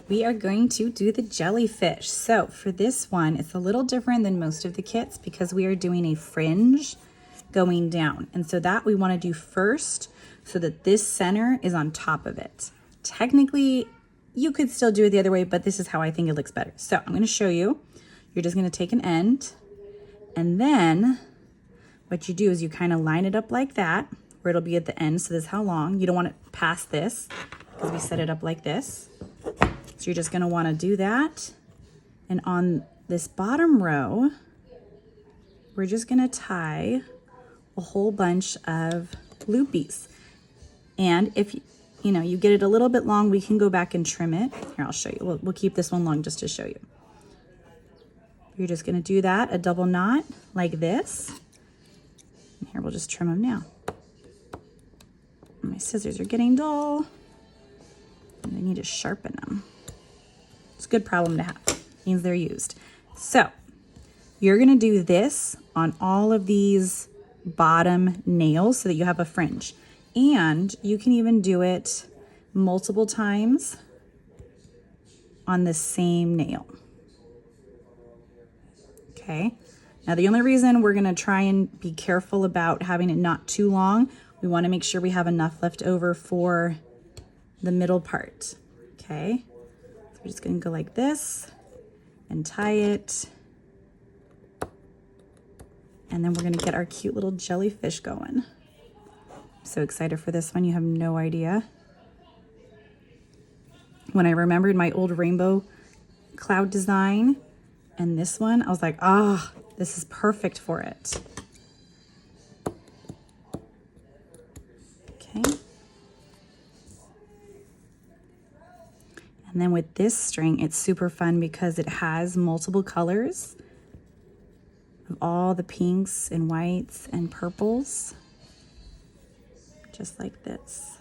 we are going to do the jellyfish. So for this one, it's a little different than most of the kits because we are doing a fringe going down. And so that we want to do first so that this center is on top of it. Technically, you could still do it the other way, but this is how I think it looks better. So I'm going to show you. You're just going to take an end, and then what you do is you kind of line it up like that, where it'll be at the end. So this is how long. You don't want it past this because we set it up like this. So you're just going to want to do that. And on this bottom row, we're just going to tie a whole bunch of loopies. And if you get it a little bit long, we can go back and trim it. Here, I'll show you. We'll keep this one long just to show you. You're just going to do that, a double knot like this. And here, we'll just trim them now. My scissors are getting dull, and I need to sharpen them. It's a good problem to have. It means they're used. So you're going to do this on all of these bottom nails so that you have a fringe. And you can even do it multiple times on the same nail. Okay. Now the only reason we're going to try and be careful about having it not too long, we want to make sure we have enough left over for the middle part. Okay. So we're just going to go like this and tie it. And then we're going to get our cute little jellyfish going. I'm so excited for this one. You have no idea. When I remembered my old rainbow cloud design and this one, I was like, oh, this is perfect for it. Okay. And then with this string, it's super fun because it has multiple colors of all the pinks and whites and purples, just like this.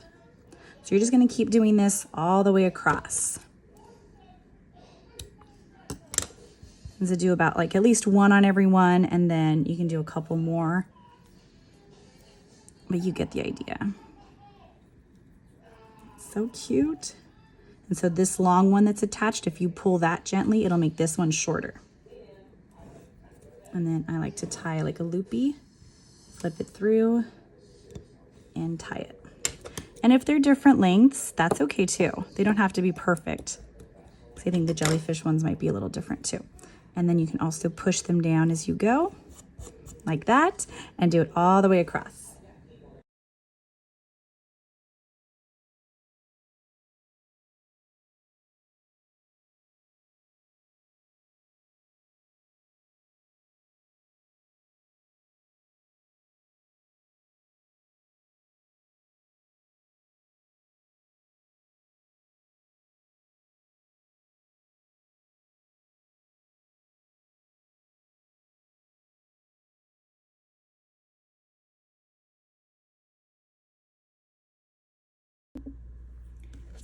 So you're just going to keep doing this all the way across. So do about like at least one on every one, and then you can do a couple more, but you get the idea. So cute. And so this long one that's attached, if you pull that gently, it'll make this one shorter. And then I like to tie like a loopy, flip it through and tie it. And if they're different lengths, that's okay too. They don't have to be perfect. I think the jellyfish ones might be a little different too. And then you can also push them down as you go, like that, and do it all the way across.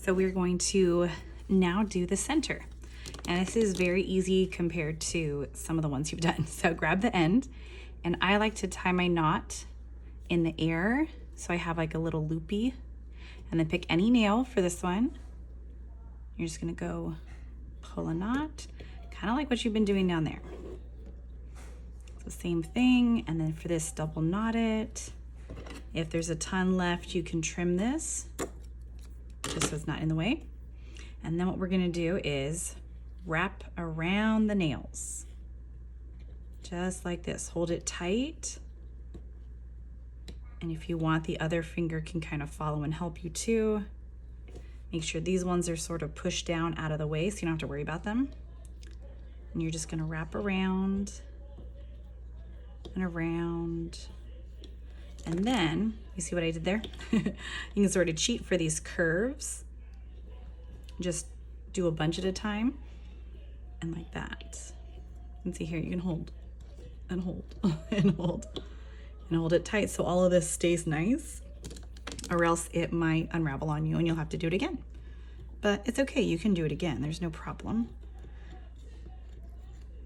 So we're going to now do the center. And this is very easy compared to some of the ones you've done. So grab the end, and I like to tie my knot in the air. So I have like a little loopy, and then pick any nail for this one. You're just gonna go pull a knot, kind of like what you've been doing down there. So same thing, and then for this, double knot it. If there's a ton left, you can trim this, just so it's not in the way. And then what we're gonna do is wrap around the nails. Just like this, hold it tight. And if you want, the other finger can kind of follow and help you too. Make sure these ones are sort of pushed down out of the way so you don't have to worry about them. And you're just gonna wrap around and around. And then, you see what I did there? You can sort of cheat for these curves. Just do a bunch at a time, and like that. And see here, you can hold and hold and hold and hold it tight so all of this stays nice, or else it might unravel on you and you'll have to do it again. But it's okay, you can do it again, there's no problem.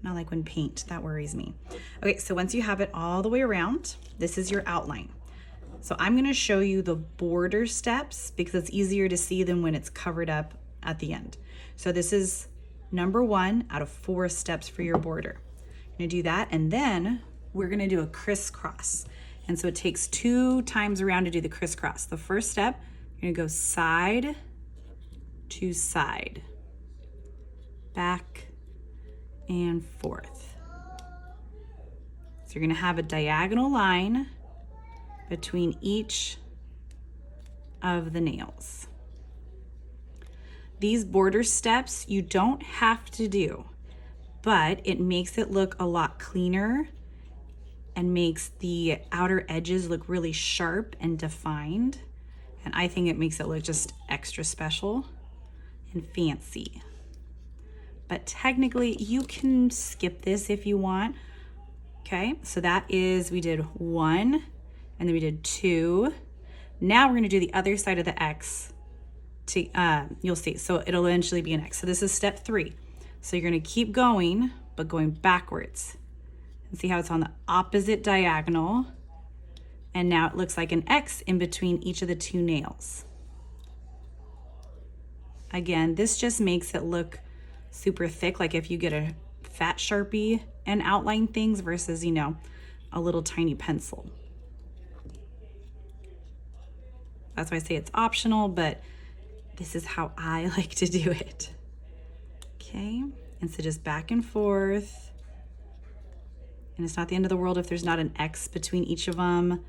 Not like when paint, that worries me. Okay, so once you have it all the way around, this is your outline. So I'm gonna show you the border steps because it's easier to see than when it's covered up at the end. So this is number 1 out of 4 steps for your border. You're gonna do that, and then we're gonna do a crisscross. And so it takes 2 times around to do the crisscross. The first step, you're gonna go side to side, back and forth. So you're gonna have a diagonal line between each of the nails. These border steps you don't have to do, but it makes it look a lot cleaner and makes the outer edges look really sharp and defined. And I think it makes it look just extra special and fancy. But technically you can skip this if you want. Okay, so that is, we did 1 and then we did 2. Now we're gonna do the other side of the X to, you'll see, so it'll eventually be an X. So this is step 3. So you're gonna keep going, but going backwards. And see how it's on the opposite diagonal. And now it looks like an X in between each of the 2 nails. Again, this just makes it look super thick, like if you get a fat Sharpie and outline things versus, you know, a little tiny pencil. That's why I say it's optional, but this is how I like to do it. Okay, and so just back and forth. And it's not the end of the world if there's not an X between each of them.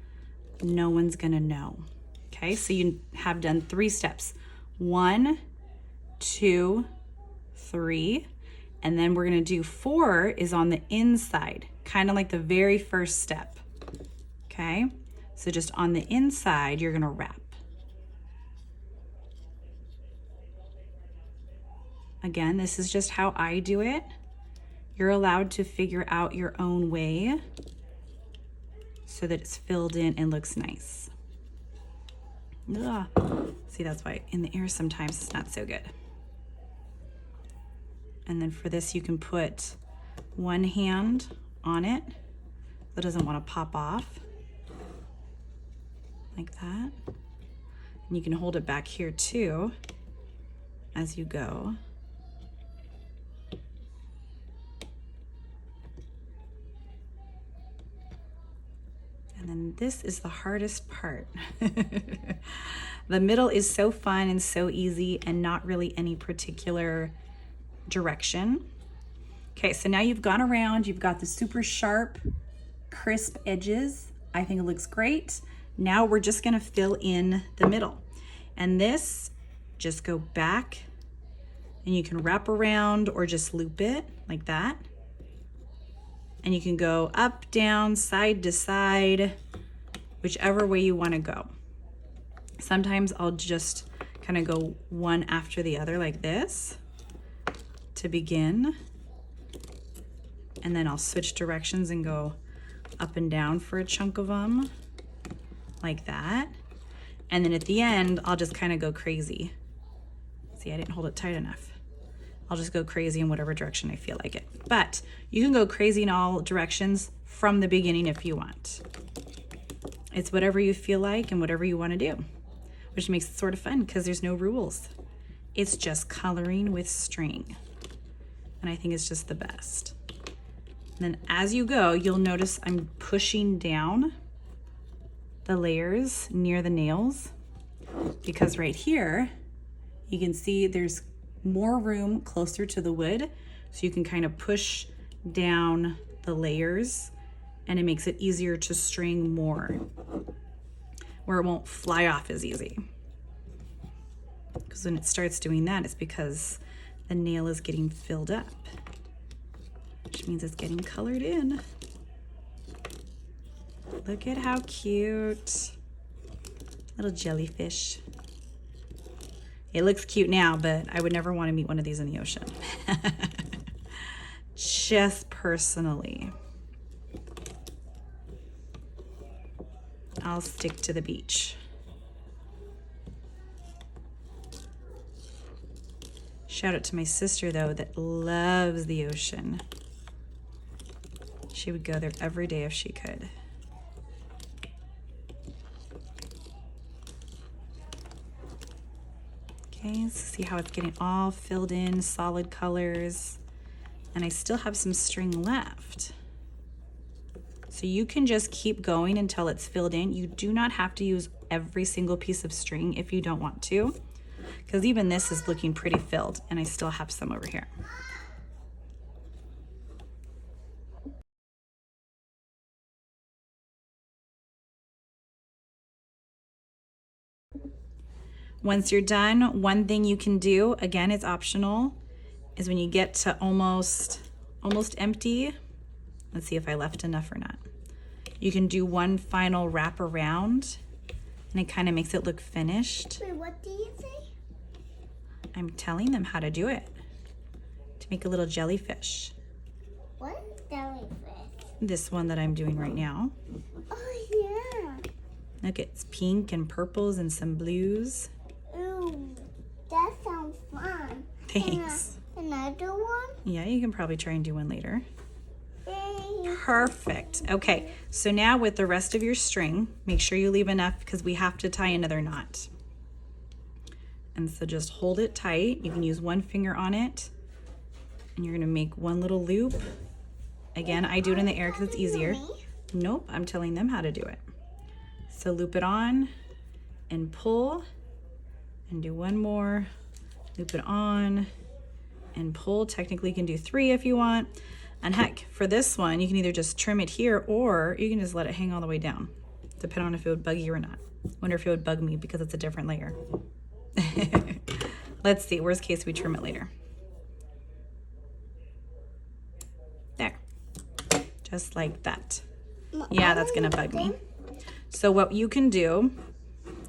No one's gonna know. Okay, so you have done 3 steps. 1, 2, 3. And then we're gonna do 4 is on the inside, kind of like the very first step. Okay, so just on the inside, you're gonna wrap. Again, this is just how I do it. You're allowed to figure out your own way so that it's filled in and looks nice. Ugh. See, that's why in the ear sometimes it's not so good. And then for this, you can put one hand on it that doesn't want to pop off, like that. And you can hold it back here too as you go. And then this is the hardest part. The middle is so fun and so easy and not really any particular direction. Okay, so now you've gone around, you've got the super sharp, crisp edges. I think it looks great. Now we're just gonna fill in the middle. And this, just go back and you can wrap around or just loop it like that. And you can go up, down, side to side, whichever way you want to go. Sometimes I'll just kind of go one after the other like this to begin. And then I'll switch directions and go up and down for a chunk of them like that. And then at the end, I'll just kind of go crazy. See, I didn't hold it tight enough. I'll just go crazy in whatever direction I feel like it. But you can go crazy in all directions from the beginning if you want. It's whatever you feel like and whatever you want to do, which makes it sort of fun because there's no rules. It's just coloring with string. And I think it's just the best. And then as you go, you'll notice I'm pushing down the layers near the nails because right here, you can see there's more room closer to the wood, so you can kind of push down the layers and it makes it easier to string more, where it won't fly off as easy. Because when it starts doing that, it's because the nail is getting filled up, which means it's getting colored in. Look at how cute. Little jellyfish. It looks cute now, but I would never want to meet one of these in the ocean. Just personally. I'll stick to the beach. Shout out to my sister, though, that loves the ocean. She would go there every day if she could. Okay, so see how it's getting all filled in, solid colors. And I still have some string left. So you can just keep going until it's filled in. You do not have to use every single piece of string if you don't want to, because even this is looking pretty filled and I still have some over here. Once you're done, one thing you can do, again, it's optional, is when you get to almost empty, let's see if I left enough or not. You can do one final wrap around and it kind of makes it look finished. Wait, what do you say? I'm telling them how to do it, to make a little jellyfish. What jellyfish? This one that I'm doing right now. Oh, yeah. Look, it's pink and purples and some blues. Ooh, that sounds fun. Thanks. Another one? Yeah, you can probably try and do one later. Yay. Perfect. Okay, so now with the rest of your string, make sure you leave enough because we have to tie another knot. And so just hold it tight. You can use one finger on it and you're gonna make one little loop. Again, I do it in the air because it's easier. Nope, I'm telling them how to do it. So loop it on and pull and do one more. Loop it on and pull. Technically you can do 3 if you want. And heck, for this one, you can either just trim it here or you can just let it hang all the way down, depending on if it would bug you or not. Wonder if it would bug me because it's a different layer. Let's see, worst case we trim it later. There, just like that. Yeah, that's gonna bug me. So what you can do,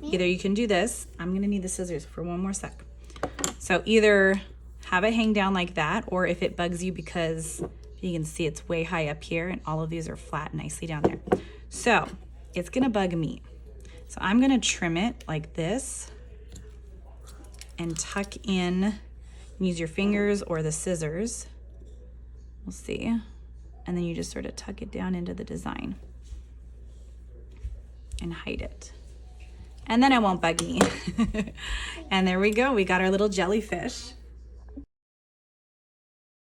either you can do this, I'm gonna need the scissors for one more sec. So either have it hang down like that, or if it bugs you because you can see it's way high up here and all of these are flat nicely down there. So it's gonna bug me. So I'm gonna trim it like this and tuck in, use your fingers or the scissors. We'll see. And then you just sort of tuck it down into the design and hide it. And then it won't bug me. And there we go, we got our little jellyfish.